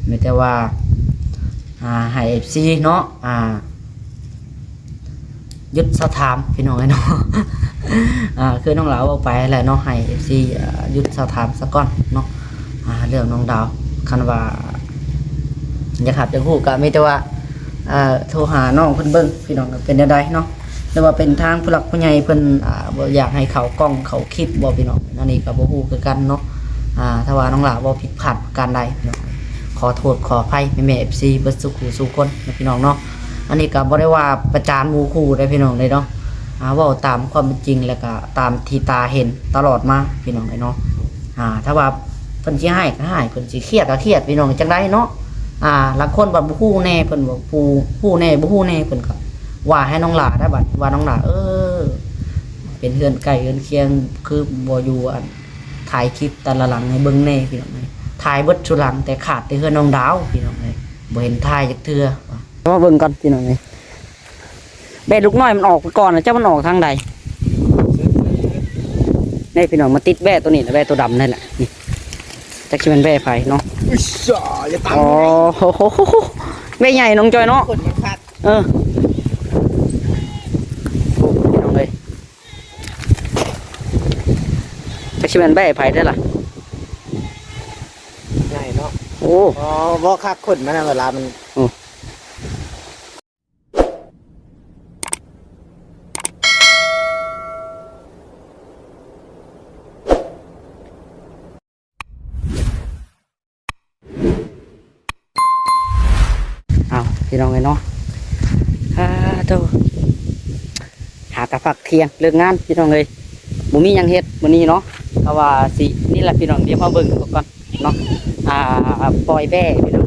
ไม่แต่ว่าให้ FC เนาะยึดสถานพี่น้องเนาะ คือน้องหลาวเอาไปแหละเนาะให้ FC ยึดสถานซะก่อนเนาะเรื่องน้องดาวคันว่าอยากหับอยากฮู้ก็มีแต่ว่าโทรหาน้องเพิ่นเบิ่งพี่น้องก็เป็นจังไดเนาะหรือว่าเป็นทางผู้หลักผู้ใหญ่เพิ่นบ่อยากให้เข้ากล้องเข้าคลิปบ่พี่น้องอันนี้ก็บ่ฮู้คือกันเนาะถ้าว่าน้องหลาวบ่ผิดพลาดประการใดพี่น้องขอโทษขออภัยแม่ FC เบิดสุขสู่คนนะพี่น้องเนาะอันนี้ก็บ่ได้ว่าประจานหมู่คู่ได้พี่น้องเลยเนาะเว้าตามความเป็นจริงแล้วก็ตามที่ตาเห็นตลอดมาพี่น้องเลยเนาะถ้าว่าเพิ่นสิให้ก็ให้เพิ่นสิเครียดก็เครียดพี่น้องจังได๋เนาะละคนบัดบ่ฮู้แน่เพิ่นบอกฮู้แน่บ่ฮู้แน่เพิ่นก็ว่าให้น้องหลาได้บัดว่าน้องหลาเป็นเฮือนไก่เฮือนเคียงคือบ่อยู่ถ่ายคลิปแต่ละหลังให้เบิ่งแน่พี่น้องถ่ายเบิดชุหลังแต่ขาดแต่เฮือนน้องดาวพี่น้องเลยบ่เห็นถ่ายจักเทื่อมาเบิ่งก่อนพี่น้องเลยแบ่ลูกน้อยมันออกไปก่อนแล้วเจ้ามันออกทางใดนี่พี่น้องมาติดแบ่ตัวนี้นะแบ่ตัวดำนั่นแหละนี่จักสิเป็นแบ่ไผเนาะอ๋อแบ่ใหญ่น้องจอยเนาะพี่น้องเลยจักสิเป็นแบ่ไผได้ล่ะใหญ่เนาะโอ้บ่คักคนมันเวลามันพี่น้องเลยเนาะตัวหาตะฝักเทียงเลิกงานพี่น้องเลยบ่มียังเฮ็ดมื้อนี้เนาะเพราะว่าสินี่แหละพี่น้องเดี๋ยวมาเบิ่งก่อนเนาะปล่อยแบ่พี่น้อง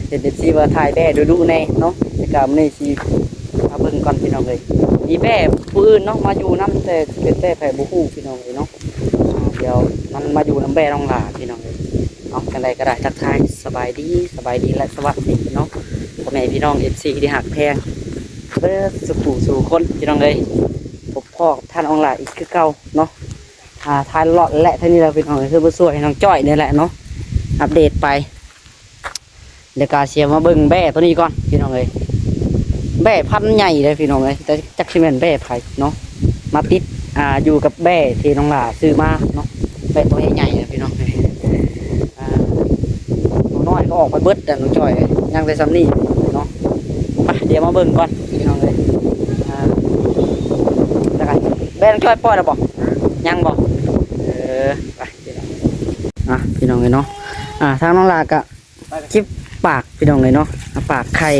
เห็นสิว่าถ่ายแบ่ดูแน่เนาะแต่ก็มื้อนี้สิมาเบิ่งก่อนพี่น้องเลยมีแบ่ผู้อื่นเนาะมาอยู่นำแต่เป็นแบ่ไผบ่ฮู้พี่น้องเลยเนาะเดี๋ยวมันมาอยู่นำแบ่น้องหลาพี่น้องเลยเอากันใดก็ได้ทักทายสบายดีและสวัสดีเนาะพ่อแม่พี่น้อง FC ที่หักแพงเบิดสู่คนพี่น้องเลยพบพ่อท่านองค์หลาอีกคือเก่าเนาะทานหลอดและท่านี้เราพี่น้องคือผู้ช่วยน้องจ้อยนี่แหละเนาะอัปเดตไปเดี๋ยวกาเสียมาเบิ่งแบ่ตัวนี้ก่อนพี่น้องเลยแบ่พันใหญ่เลยพี่น้องเลยแต่จักชิเมนแบ่ไผ่เนาะมาติดอยู่กับแบ่ที่น้องหลาซื้อมาเนาะแบ่ตัวใหญ่เลยพี่น้องเลยน้อยก็ออกไปเบิดแต่น้องจ้อยยังได้ซ้ำนี่เนาะไปเดี๋ยวมาเบิ่งก่อนพี่น้องเลยแล้วกันแบ่น้องจ้อยปล่อยแล้วบอกยังบอกไปพี่น้องเลยเนาะทางน้องลากะคลิปปากพี่น้องเลยเนาะปากไข่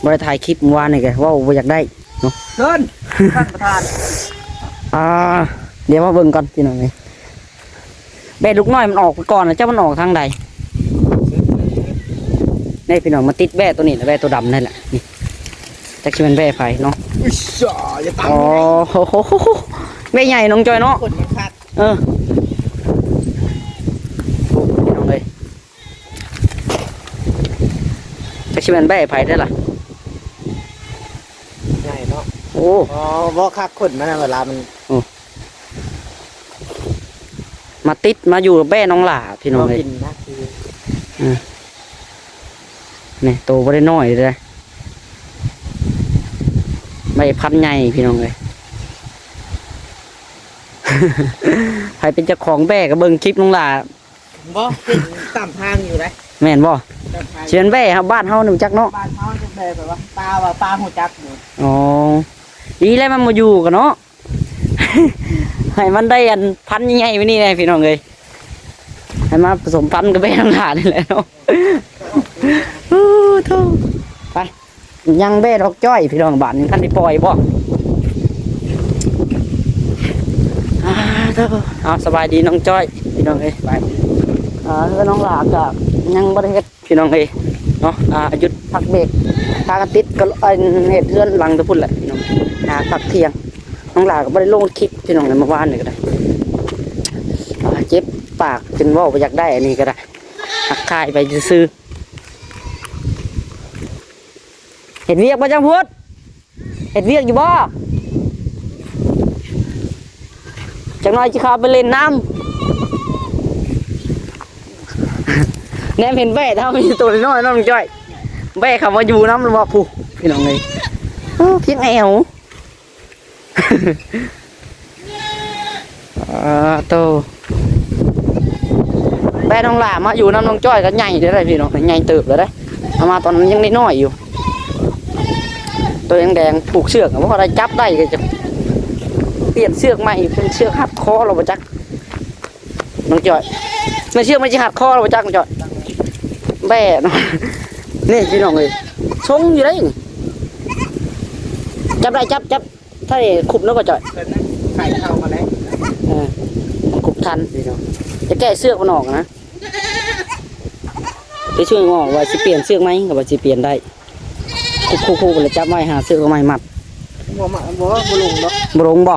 บริถ่ายคลิปวานนี่แกว่าอยากได้เนาะเชิญท่านประธานเดี๋ยวมาเบิ่งก่อนพี่น้องเลยแบ่ลูกน้อยมันออกไปก่อนแล้วเจ้ามันออกทางใดนี่พี่น้องมาติดแบ่ตัวนี้นะแบ่ตัวดำนั่นแหละนี่จักสิเป็นแบ่ไผเนาะอ๋อแบ่ใหญ่น้องจอยเนาะพี่น้องเลยจักสิเป็นแบ่ไผได้ล่ะใหญ่เนาะโอ้บ่คักคนมันเวลามันมาติดมาอยู่แบ่น้องหล่าพี่น้องเลยนี่โตไม่ได้น้อยเลยไม่พันใหญ่พี่น้องเลยใครเป็นเจ้าของแบ่ก็เบิ่งคลิปน้องหล่าบ่เป็นตามทางอยู่เลยแม่นบ่เชียนแบ่ครับบ้านเฮาหนึ่งจักเนาะบ้านเฮาจะแบ่แบบว่าปลาหัวจักอยู่อ๋อดีแล้วมันมาอยู่กันเนาะให้มันได้อันพันใหญ่ๆไปนี่ไงพี่น้องเลยให้มาผสมพันธุ์กับแบ่น้องหล่านี่แหละเนาะไปยังแบ่ดอกจ้อยพี่น้องบ้านท่านได้ปล่อยบ่สบายดีน้องจ้อยพี่น้องเอ้ยไปน้องหลากะยังบ่ได้เฮ็ดพี่น้องเอ้ยเนาะหยุดพักเบรกพากันติดก็เฮ็ดเพื่อนหลังตะพุ่นแหละพี่น้องพักเที่ยงน้องหลาก็บ่ได้ลงคลิปพี่น้องในเมื่อวานนี่ก็ได้เจ็บปากจนว่าบ่อยากได้อันนี้ก็ได้หักคายไปซื้อเห็ดเวียกบ่จังพุทธเห็ดเวียกอยู่บ่จังน้อยจะเข้าไปเล่นน้ำ แนมเห็นแบะเท่ามีตัวน้อยน้องจ้อยแบะคำว่าอยู่น้ำมันว่าผู้พี่น้องเลยเพียงแอวโตแบะน้องหลามาอยู่น้ำน้องจ้อยก็ใหญ่ได้พี่น้องใหญ่เติบเลยได้เอามาตอนนั้นยังน้อยอยู่ตัวแดงผูกเชือกเพราะอะไรจับได้ก็จะเปลี่ยนเชือกใหม่เป็นเชือกหัดคอเราประจักน้องจ้อยไม่เชือกไม่ใช่หัดคอเราประจักน้องจ้อยแบ่เนาะนี่พี่น้องเลยชงอยู่ได้จับได้จับถ้าขุบแล้วก็จ่อย ไข่เข้ามาแล้ว ขุบทันพี่น้องจะแก้เสือกมันออกนะจะช่วยงอกว่าจะเปลี่ยนเสือกไหมกับว่าจะเปลี่ยนได้คู่ๆกันเลยจับไว้หาเสือกใหม่มัดบ่ลงเนาะบรงบ่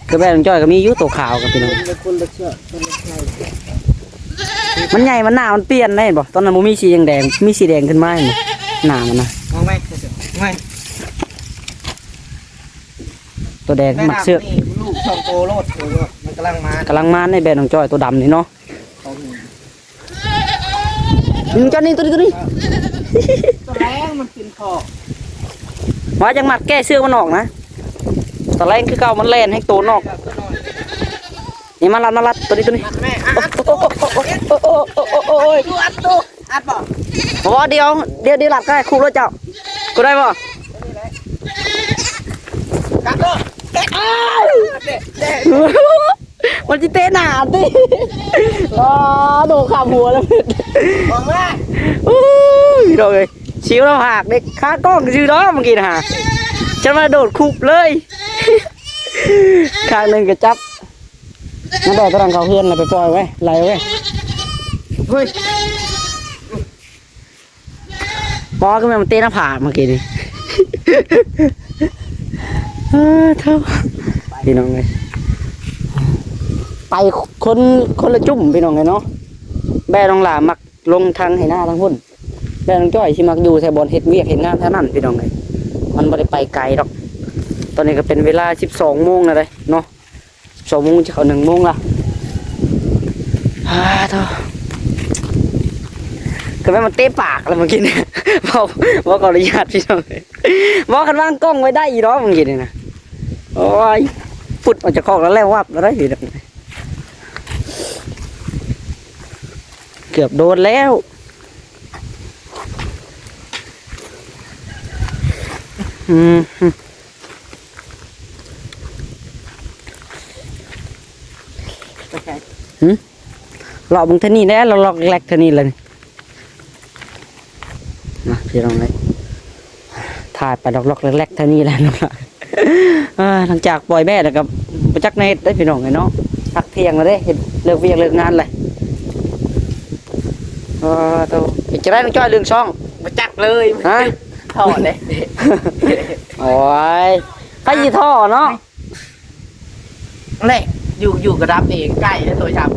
คือแบ่จ้อยก็มียุตัวขาวกับพี่น้องคนละเชือกคนละไข่ มันใหญ่มันหนามันเปลี่ยนได้บ่ตอนนั้นมันมีสีแดงมีสีแดงขึ้นมาเห็นบ่หนามันนะ มองไหมไม่ ตัวแดงมัดเสือกลูกช่องโตโลดมันกำลังมาในแบนของจอยตัวดำนี่เนาะจอยนี่ตัวนี้ตัวแรงมันกินคอว่าจังมัดแก้เสือกมันออกนะตัวแรงคือเก่ามันแล่นให้ตัวนอกนี่มาลัดตัวนี้แม่โอ้ยอัดบ่ว่าเดี๋ยวหลับก็ได้คู่แล้วเจ้ากูได้บ่กัดบ่มันจะเตะหนาดิโดนขาหัวแล้วมองแม่พี่น้องเลยชิวเราหักเด็กขากล้องชื่อđóเมื่อกี้นะฮะฉันมาโดดคุบเลยข้างหนึ่งก็จับนั่นแต่ตอนเขาเพื่อนเราไปปล่อยไว้ไหลไว้เฮ้ยปอก็มันเตะหน้าผากเมื่อกี้นี่เท่าพี่น้องเลยไปคนละจุ่มพี่น้องเลยเนาะแบน้องหลามักลงทางให้หน้าทางหุ่นแบน้องจ้อยชิมักอยู่แถวบอลเฮ็ดเวียกเห็นงานเท่านั้นพี่น้องเลยมันไม่ได้ไปไกลหรอกตอนนี้ก็เป็นเวลา12 โมงนะเลยเนาะ12 โมงจะเข้า1 โมงละเท่าก็แม่มันเตะปากแล้วเมื่อกี้เนี่ยบอกขออนุญาตพี่น้องเลยบอกคันว่างกล้องไว้ได้อีกเนาะเมื่อกี้นี่นะโอ้ยฟุดออกจากคอกแล้ววับแล้วได้สิเกือบโดนแล้วหลอกมึงเท่านี้แน่เราหลอกแหลกเท่านี้เลยนะพี่น้องเลยถ่ายไปหลอกแหลกเท่านี้แหละน้องหลังจากปล่อยแม่แล้วกับประจักษ์ในได้พี่น้องไงเนาะพักเที่ยงแล้วได้เห็นเลิกเวียกเลิกงานเลยตัวจะได้ต้องจ้อยเรื่องช่อง มาจักเลยฮะถอดเลยโอ้ยใครยีท่อเนาะเล่อยู่กระดับเองใกล้แล้วตัวชับ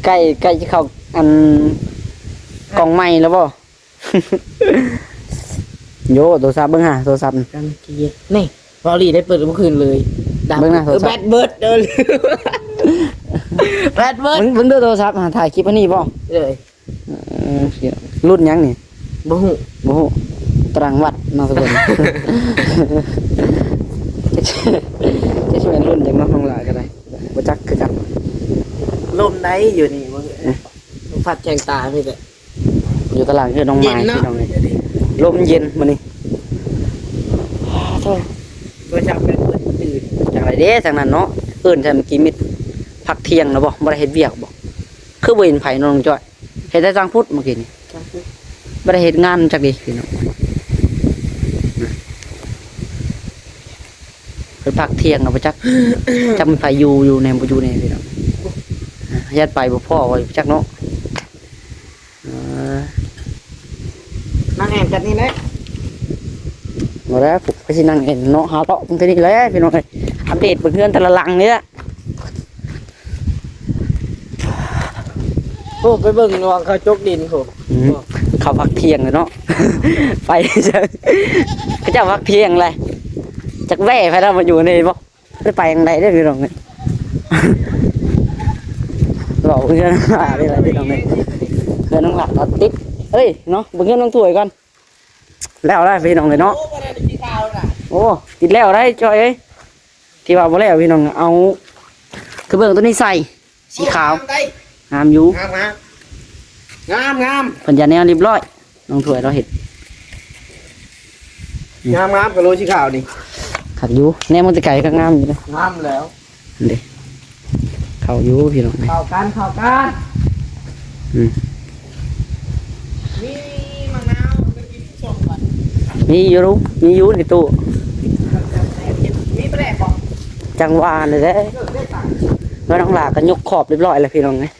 ใกล้จะเข้าอันกล่องใหม่แล้วบ่โยโทรศัพท์เบิ้งหาโทรศัพท์กันเกียร์นี่บอลลี่ได้เปิดเมื่อคืนเลยเบิ้งหน้าโทรศัพท์แบดเบิร์ดเดินแบดเบิร์ดเบิ้งดูโทรศัพท์ถ่ายคลิปอันนี้บ่เลยรุ่นยังนี่บ่ฮู้ตรังวัดมาสักคนจะช่วยรุ่นอย่างน้องหลายก็ได้บ่จักคือกันลมไหนอยู่นี่มึงพัดแจงตาไม่ได้อยู่ตลาดคือน้องไม้พี่น้องนี่ลมเย็นมื้อนี้ตัวจับเป็นตื่นจังไรเด้ทางนั้นเนาะเอิ้นใช่เมื่อกี้มิดพักเที่ยงแล้วบ่ได้เฮ็ดเวียกบ่คือบ่เห็นไผน้องจ้อยเฮ็ดแต่จังพุทธเมื่อกี้นี่บ่ได้เฮ็ดงานจักดิพี่น้องเพิ่นพักเที่ยงเนาะบ่จักจักมีไผอยู่แนบ่อยู่แน่พี่น้องยัดไปบ่พอว่าจักเนาะนั่งแอบจัดนี่แหละมาแล้วผมไปสินั่งเห็นเนาะหาเตาะตรงนี้แล้วพี่น้องอัปเดตเพื่อนแต่ละหลังนี่แหละโอ้ไปเบิ่งวางเขาจกดินโหเขาพักเที่ยงเลยเนาะไปเขาจะพักเที่ยงเลยจากแว่ไปแล้วมาอยู่ในบ่ได้ไปยังไงได้พี่น้องเนี่ยรอ บอกเพื่อนน้องหลาได้ไรพี่น้องเลยเพื่อนน้องหลาตัดติ๊กเอ้ยเนาะเบิ่งเงินน้องถ้วยก่อนแล้วได้พี่น้องเลยเนาะโอ้ติดแล้วได้จอยเอ้ยที่ว่าบ่แล้วพี่น้องเอาคือเบิ่งตัวนี้ใส่สีขาวงามอยู่ งาม เพิ่นจะแนวเรียบร้อยน้องถ้วยเราเห็ด งามกับโรชิขาวนี่ ขัดอยู่แนวมันจะไก่ก็งามอยู่เลย งามแล้ว เด้เข้าอยู่พี่น้องเลย เข้ากันมีมะนาวไปกินส้มก่อน มีอยู่ในตู้ มีแปลกบ่ จังหวะเลยเด้แล้วน้องหลาก็ยกขอบเรียบร้อยแล้วพี่น้องเลย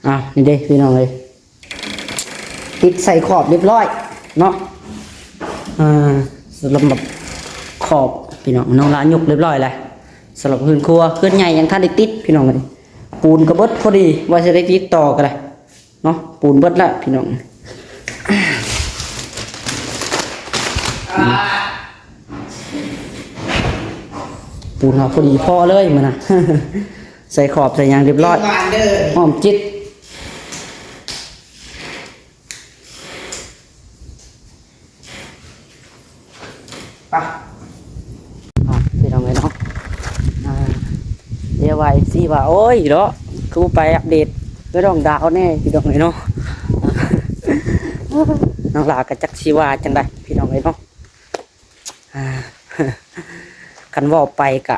อ้าวนี่เด้พี่น้องเลยติดใส่ขอบเรียบร้อยเนาะสำหรับแบบขอบพี่น้องน้องหลายกเรียบร้อยเลยสำหรับพื้นครัวพื้นใหญ่ยังท่านได้ติดพี่น้องเลยปูนกระเบิดพอดีว่าจะได้ติดต่อกันเลยเนาะปูนเบิดละพี่น้องปูนเราพอดีพอเลยมันนะ ใส่ขอบใส่ยางเรียบร้อยหอมจิตไปพี่น้องเลยเนาะเดี๋ยวไว้สิว่าโอ้ยเนาะคือไปอัปเดตไม่ต้องดาวแน่พี่น้องเลยเนาะ น้องลากระจักชีวาจังได้พี่น้องเลยเนาะกันว่าไปกะ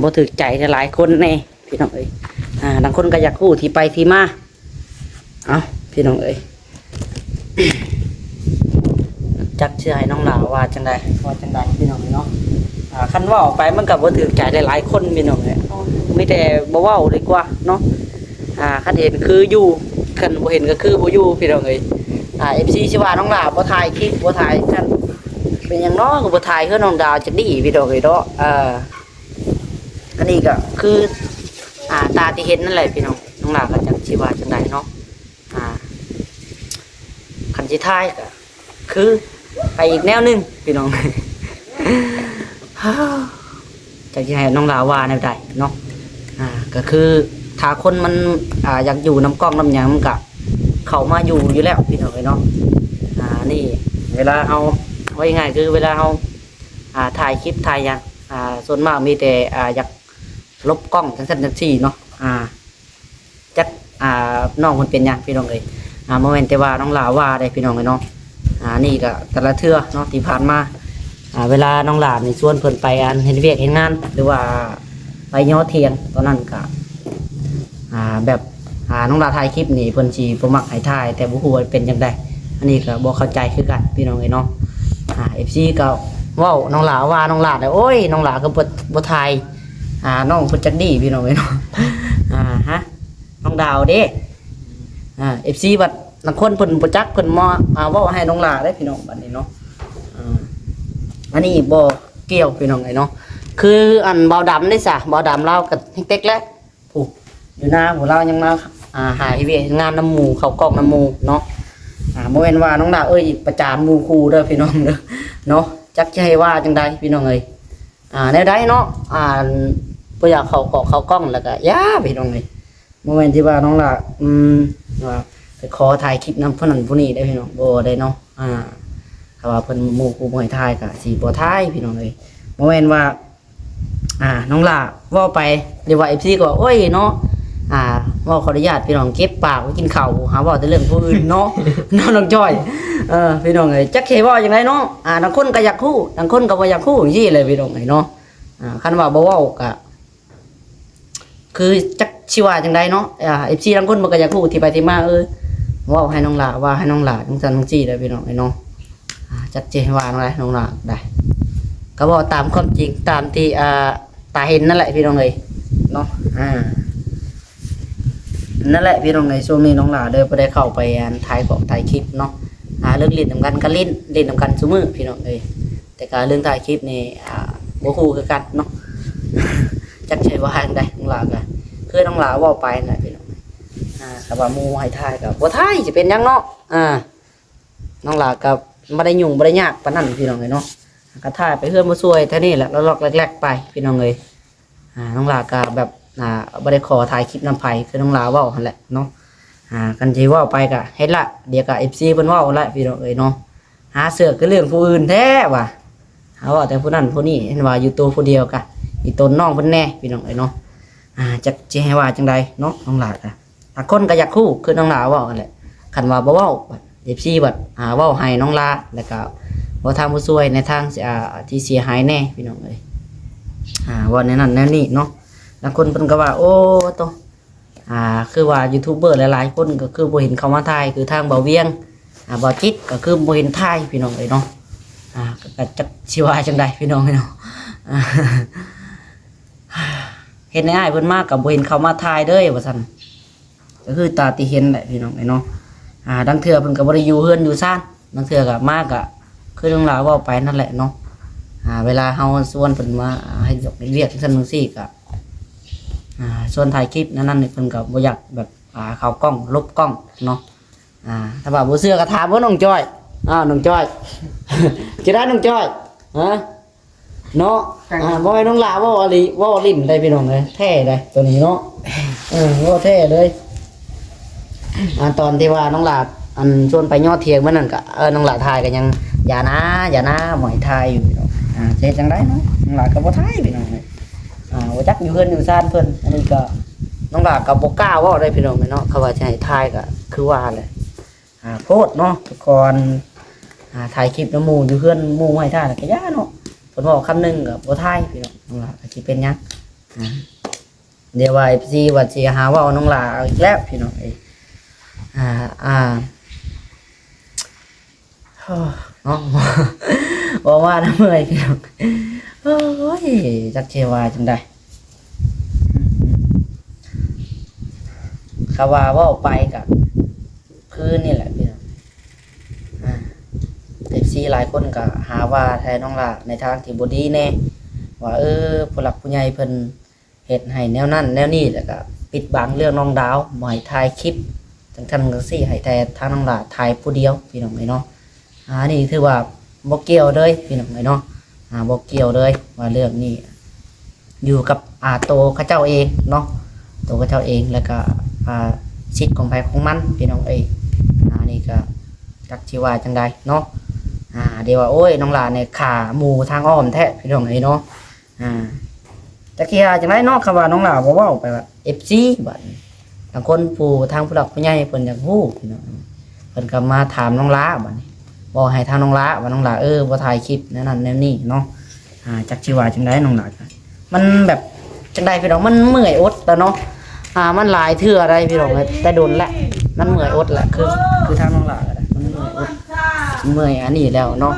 บ่ถึกใจหลายคนแน่พี่น้องเอ้ยบางคนก็อยากคู่ที่ไปที่มาเอาพี่น้องเอ้ย จักเชื่อให้น้องลาว่าจังได้พี่น้องเนาะคันว่าออกไปมันกับบ่ถึกใจหลายๆคนพี่น้องเอ้ยไม่แต่บ่เว้าดีกว่าเนาะคันเห็นคืออยู่คันบ่เห็นก็คือบ่อยู่พี่น้องเอ้ยFC สิว่าน้องลาบ่ถ่ายคลิปบ่ถ่ายกันเป็นหยังน้อก็บ่ถ่ายคือน้องดาวจะดีพี่น้องเอ้ยเนาะอันนี้ก็คือตาที่เห็นนั่นแหละพี่น้องน้องลาก็จักสิว่าจังไดเนาะคันสิถ่ายก็คือไปอีกแนวหนึงพี่น้อง จะให้น้องลาว่าแนวใดเนาะก็คือถ้าคนมันอยากอยู่น้ำกล้องน้ำหยังมันก็เข้ามาอยู่แล้วพี่น้องเอ้ยเนาะนี่เวลาเอาไว้ง่ายคือเวลาเอาถ่ายคลิปถ่ายหยังส่วนมากมีแต่อยากลบกล้องจังซั่นจังซี่เนาะจักน้องมันเป็นหยังพี่น้องเอ้ยโมเมนต์แต่ว่าน้องลาว่าได้พี่น้องเอ้ยเนาะนี่ก็แต่ละเทื่อเนาะที่ผ่านมาเวลาน้องหลานในส่วนเพิ่นไปเห็นเวียกเห็นงานหรือว่าไปย่อเทียนตอนนั้นก็แบบน้องหลานถ่ายคลิปนี่เพิ่นสิบ่มักให้ถ่ายแต่บ่ฮู้ว่าเป็นจังได๋อันนี้ก็บ่เข้าใจคือกันพี่น้องเอ้ยเนาะFC ก็เว้าน้องหลานว่าน้องหลานโอ้ยน้องหลานก็บ่ถ่ายน้องเพิ่นจักดีพี่น้องเอ้ยเนาะฮะน้องดาวเด้FC บัดบางคนเพิ่นบ่จักเพิ่นมาเว้าให้น้องหลานได้พี่น้องบัดนี้เนาะอันนี้บ่เกี่ยวพี่น้องไอ้เนาะคืออันเบาดำได้ซะเบาดำเรากับเต็กๆแล้วผู้อยู่หน้าผู้เรายังมาหาเวียงานน้ำหมู่เขากล้องน้ำหมู่เนาะบ่แม่นว่าน้องดาวประจานหมู่ครูเด้อพี่น้องเด้อเนาะจักสิให้ว่าจังได๋พี่น้องเอ้ยแนวใดเนาะบ่อยากเข้ากล้องแล้วก็ย่าพี่น้องเอ้ยบ่แม่นที่ว่าน้องล่ะว่าไปขอถ่ายคลิปนำผู้นั้นผู้นี้ได้พี่น้องบ่ได้เนาะถ้าว่าเพิ่นหมู่ครูบ่ให้ถ่ายก็สิบ่ถ่ายพี่น้องเอ้ยบ่แม่นว่าน้องล่ะเว้าไปหรือว่า FC ก็โอ้ยเนาะเว้าขออนุญาตพี่น้องเก็บปากไว้กินข้าวหาเว้าแต่เรื่องผู้อื่นเนาะ น้องจ้อยพี่น้องเอ้ยจักสิเว้าจังไดเนาะบางคนก็อยากคู่บางคนก็บ่อยากคู่จังซี่เลยพี่น้องเอ้ยเนาะคันว่าบ่เว้าก็คือจักสิว่าจังไดเนาะFC บางคนมันก็อยากคู่ที่ไปที่มาเว้าให้น้องล่ะว่าให้น้องล่ะจังซั่นจังซี่เลยพี่น้องเอ้ยเนาะจัดเจนว่าอะไรน้องหลักได้ก็บอกตามความจริงตามที่ตาเห็นนั่นแหละพี่น้องเลยเนาะนั่นแหละพี่น้องเลยช่วงนี้น้องหลาเลยไปได้เข้าไปถ่ายคลิปเนาะเรื่องเล่นนำกันก็เล่นนำกันซุมื้อพี่น้องเลยแต่การเรื่องถ่ายคลิปนี่บ่ฮู้คือกันเนาะ จักใช่ว่าจังได๋น้องหลาก็คือน้องหลาเว้าไปน่ะพี่น้องก็ว่าหมู่ให้ถ่ายก็บ่ถ่ายสิเป็นหยังเนาะน้องหลาก็บ่ได้ยุ่งบ่ได้ยากปานนั้นพี่น้องเอ้ยเนาะก็ถ่ายไปเฮือนบ่ช่วยเท่านี้แหละแล้วล็อกแรกๆไปพี่น้องเอ้ยน้องหลาก็แบบ บ่ได้ขอถ่ายคลิปนำไผคือน้องลาเว้าหั่นแหละเนาะกันสิเว้าไปก็เฮ็ดละเดี๋ยวก็ FC เพิ่นเว้าละพี่น้องเอ้ยเนาะหาเสือกคือเรื่องผู้อื่นแท้ว่ะหาว่าแต่ผู้นั้นผู้นี้เห็นว่าอยู่ตัวผู้เดียวกะอีตนน้องเพิ่นแน่พี่น้องเอ้ยเนาะจักสิให้ว่าจังใดเนาะน้องลาก็ถ้าคนก็อยากคู่คือน้องลาเว้าหั่นแหละคันว่าบ่เว้าFC บัดเว้าให้น้องลาแล้วก็บ่ทางผู้ช่วยในทางที่เสียหายแน่พี่น้องเอ้ยว่าในนั้นแนวนี้เนาะบางคนเพิ่นก็ว่าโอ้โตคือว่ายูทูบเบอร์หลายๆคนก็คือบ่เห็นเขามาถ่ายคือทางเบาเวียงบ่จิตก็คือบ่เห็นถ่ายพี่น้องเอ้ยเนาะก็จักสิว่าจังได๋พี่น้องเอ้ยเนาะเห็นง่ายๆเพิ่นมาก็บ่เห็นเขามาถ่ายเด้อว่าซั่นก็คือตาที่เห็นแหละพี่น้องเอ้ยเนาะดังเทื่อเพิ่นก็บ่ได้อยู่เฮือนอยู่ซ่านดังเทื่อก็มาก็คือเรื่องราวเว้าไปนั่นแหละเนาะเวลาเฮาชวนเพิ่นมาให้ยกเรียกซั่นจังซี่ก็ส่วนถ่ายคลิปนั่นนี่เพิ่นก็บ่อยากแบบเข้ากล้องลบกล้องเนาะถ้าว่าบ่เชื่อก็ถามว่าน้องจ้อยน้องจ้อย จะได้น้องจ้อยฮะเนาะบ่ให้น้องลาเว้าอลิเว้าลิ้นได้พี่น้องเอ้ยแท้ได้ตัวนี้เนาะเว้าแท้เลยตอนที่ว่าน้องลาอันชวนไปยอดเทียงมื้อนั้นก็น้องลาถ่ายก็ยังอย่านะหมอยถ่ายอยู่พี่น้องเฮ็ดจังได๋เนาะน้องลาก็บ่ถ่ายพี่น้องเอ้ยว่าจักอยู่เพิ่นอยู่ซ่านเพิ่นอันนี้ก็น้องหลากับบ่กล้าเว้าได้พี่น้องเนาะเขาว่าจะให้ถ่ายก็คือว่าแหละโพดเนาะทุกคนถ่ายคลิปน้ำหมู่อยู่เพื่อนหมู่ให้ถ่ายก็ย่าเนาะเพิ่นบอกคำนึงก็บ่ถ่ายพี่น้องน้องหลาก็สิเป็นหยังเดี๋ยวว่า FC ว่าสิหาว่าน้องหลาอีกแล้วพี่น้องเอ้ยเนาะบ่ว่าน้ำเมื่อยพี่น้องโอ้ยจักเชว่าจังได๋คำว่าไปกับพื้นนี่แหละพี่น้องFC หลายคนก็หาว่าแทนน้องลาในทางที่บ่ดีแน่ว่าผู้หลักผู้ใหญ่เพิ่นเฮ็ดให้แนวนั้นแนวนี้แล้วก็ปิดบังเรื่องน้องดาวบ่ให้ถ่ายคลิปจังซั่นจังซี่ให้แต่ทางน้องลาถ่ายผู้เดียวพี่น้องเนาะนี่ถือว่าบ่เกี่ยวเลยพี่น้องเนาะบ่เกี่ยวเลยว่าเรื่องนี้อยู่กับโตเขาเจ้าเองเนาะโตเขาเจ้าเองแล้วก็สิทธิ์ของไผของมันพี่น้องนี่ก็จักสิว่าจังใดเนาะเดี๋ยวว่าโอ้ยน้องหลานเนี่ยขาหมู่ทางอ้อมแท้พี่น้องเนาะจักสิว่าจังไดเนาะคำว่าน้องหลานบ่เว้าไปว่า FC บัดบางคนผู้ทางผู้หลักผู้ใหญ่เพิ่นอยากฮู้พี่น้องเพิ่นก็มาถามน้องหลาบัดนี้บอกให้ทางน้องหลาว่าน้องหลาบ่ถ่ายคลิปแนวนั้นแนวนี้เนาะจักสิว่าจังไดน้องหลามันแบบจังไดพี่น้องมันเมื่อยอดแล้วเนาะมันหลายเทื่ออะไรพี่น้องแต่โดนละมันเมื่อยอดแหละคือทางน้องหลาก็ได้มันเมื่อยอดเมื่อยอันนี้แล้วเนาะ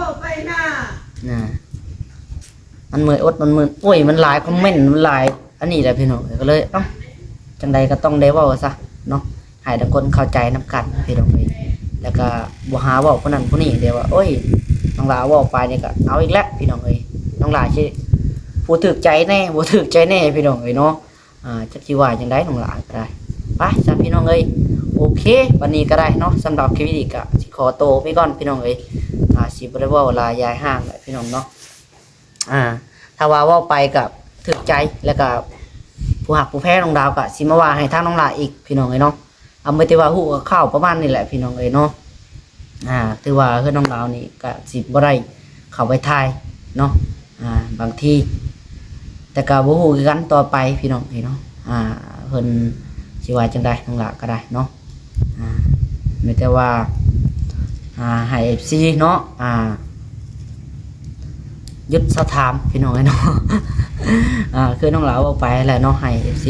มันเมื่อยอดมันมึนโอ้ยมันหลายคอมเมนต์มันหลายอันนี้แหละพี่น้องก็เลยจังใดก็ต้องได้เว้าซะเนาะให้ทุกคนเข้าใจนำกันพี่น้องแล้วก็บ่หาเว้าคนนั้นคนนี้เดี๋ยวว่าโอ้ยน้องหลาเว้าไปนี่ก็เอาอีกแล้วพี่น้องน้องหลาสิผู้ถูกใจแน่บ่ถูกใจแน่พี่น้องเนาะจักสิว่าจังได๋น้องหลานก็ได้ไปจ้ะพี่น้องโอเควันนี้ก็ได้เนาะสำหรับคลิปนี้ก็สิขอโตไปก่อนพี่น้องสิบ่ได้เว้าลายายห้างแหละพี่น้องเนาะถ้าว่าเว้าไปก็ถูกใจแล้วก็ผู้หักผู้แพ้น้องดาวก็สิมาว่าให้ทางน้องหลานอีกพี่น้องเนาะเอาไม่ได้ว่าฮู้ข้าวประมาณนี้แหละพี่น้องเนาะถือว่าคือน้องดาวนี่ก็สิบ่ได้เข้าไปถ่ายเนาะบางทีแต่ก็บ่ฮู้คือกันต่อไปพี่น้องเนาะเพิ่นสิว่าจังได๋น้องหลาก็ได้เนาะไม่แต่ว่าให้ FC เนาะยึดสถามพี่น้องเนาะคือน้องหลาเอาไปแหละเนาะให้ FC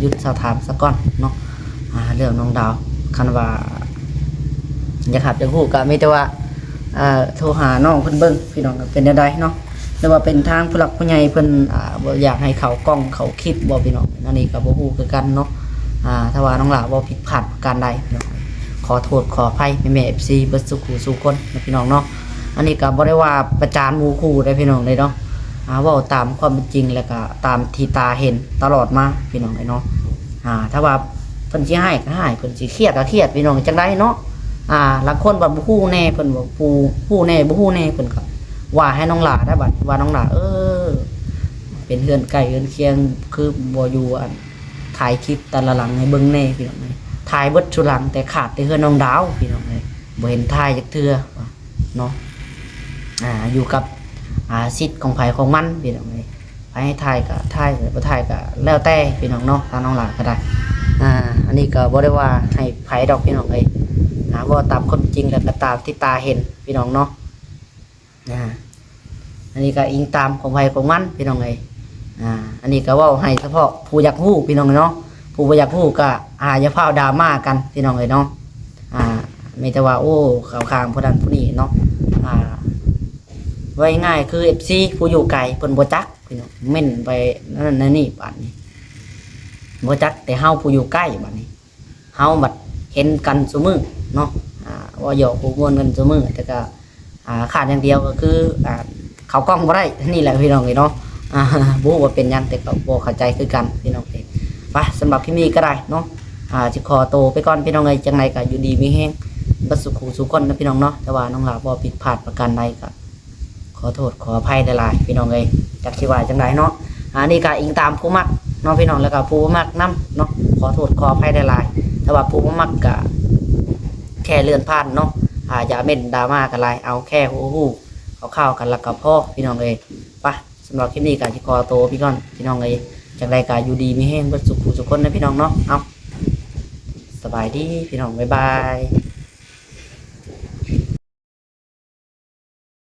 ยึดสถามซะก่อนเนาะเรื่องน้องดาวคันว่าอยากหับอยากฮู้ก็มีแต่ว่าโทรหาน้องเพิ่นเบิ่งพี่น้องก็เป็นจังได๋เนาะหรือว่าเป็นทางผู้หลักผู้ใหญ่เพิ่นบ่อยากให้เขากล้องเขาคลิปบ่พี่น้องอันนี้ก็บ่ฮู้คือกันเนาะถ้าว่าน้องหลาบ่ผิดพลาดประการใดพี่น้องขอโทษขออภัยแม่ FC เบิดสุขสู่คนนะพี่น้องเนาะอันนี้ก็บ่ได้ว่าประจานหมู่คู่ได้พี่น้องเลยเนาะเว้าตามความเป็นจริงแล้วก็ตามที่ตาเห็นตลอดมาพี่น้องเนาะถ้าว่าเพิ่นสิให้ก็ให้เพิ่นสิเครียดก็เครียดพี่น้องจังได๋เนาะบางคนบ่ฮู้แน่เพิ่นบ่ฮู้แน่บ่ฮู้แน่เพิ่นก็ว่าให้น้องหลาได้บัดว่าน้องหลาเป็นเฮือนไก่เฮือนเคียงคือบ่อยู่ ถ่ายคลิปแต่ละหลังให้เบิ่งแน่พี่น้องเอ้ยถ่ายเบิดชุหลังแต่ขาดแต่เฮือนน้องดาวพี่น้องเอ้ยบ่เห็นถ่ายจักเทื่อเนาะอยู่กับสิทธิ์ของไผของมันพี่น้องเอ้ยไปให้ถ่ายก็ถ่ายบ่ถ่ายก็แล้วแต่พี่น้องเนาะทางน้องหลานก็ได้อันนี้ก็บ่ได้ว่าให้ไผดอกพี่น้องเอ้ยว่าตามคนจริงแล้วก็ตามที่ตาเห็นพี่น้องเนาะอันนี้ก็อิงตามของไผของมันพี่น้องเอ้ยอันนี้ก็เว้าให้เฉพาะผู้อยากฮู้พี่น้องเนาะผู้บ่อยากฮู้ก็อย่าพาดราม่ากันพี่น้องเอ้ยเนาะมีแต่ว่าโอ้ข่าวข้างผู้นั้นผู้นี้เนาะไว้ง่ายคือ FC ผู้อยู่ไกลเพิ่นบ่จักพี่น้องเม่นไปนั่นนี่บัดนี้บ่จักแต่เฮาผู้อยู่ใกล้บัดนี้เฮาบัดเห็นกันซุมื้อเนาะว่าหยอกผู้ม่วนกันซุมื้อแต่ก็ขาดอย่างเดียวก็คือเข้ากล้องบ่ได้นี่แหละพี่น้องเอ้ยเนาะบ่ฮู้ว่าเป็นหยังแต่ก็บ่เข้าใจคือกันพี่น้องเอ้ยไปสำหรับคลิปนี้ก็ได้เนาะสิขอตัวไปก่อนพี่น้องเอ้ยจังไดก็อยู่ดีมีแฮงบ่สุขสุขคนนะพี่น้องเนาะแต่ว่าน้องหลาบ่ผิดพลาดประการใดก็ขอโทษขออภัยหลายๆพี่น้องเอ้ยจักสิว่าจังไดเนาะนี่ก็อิงตามผู้มักเนาะพี่น้องแล้วก็ผู้บ่มักนํเนาะขอโทษขออภัยหลายๆแต่ว่าผู้บ่มักก็แค่เลื่อนผ่านเนาะอย่าเม่นดราม่ากันหลายเอาแค่ฮู้ๆเข้าๆกันแล้วก็พอพี่น้องเอ้ยไปสำหรับคลิปนี้ก็สิขอตัวพี่ก่อนพี่น้องเอ้ยจังไดก็อยู่ดีมีแฮงเบิดสุขสุขคนนะพี่น้องเนาะเอาสบายดีพี่น้องบ๊ายบาย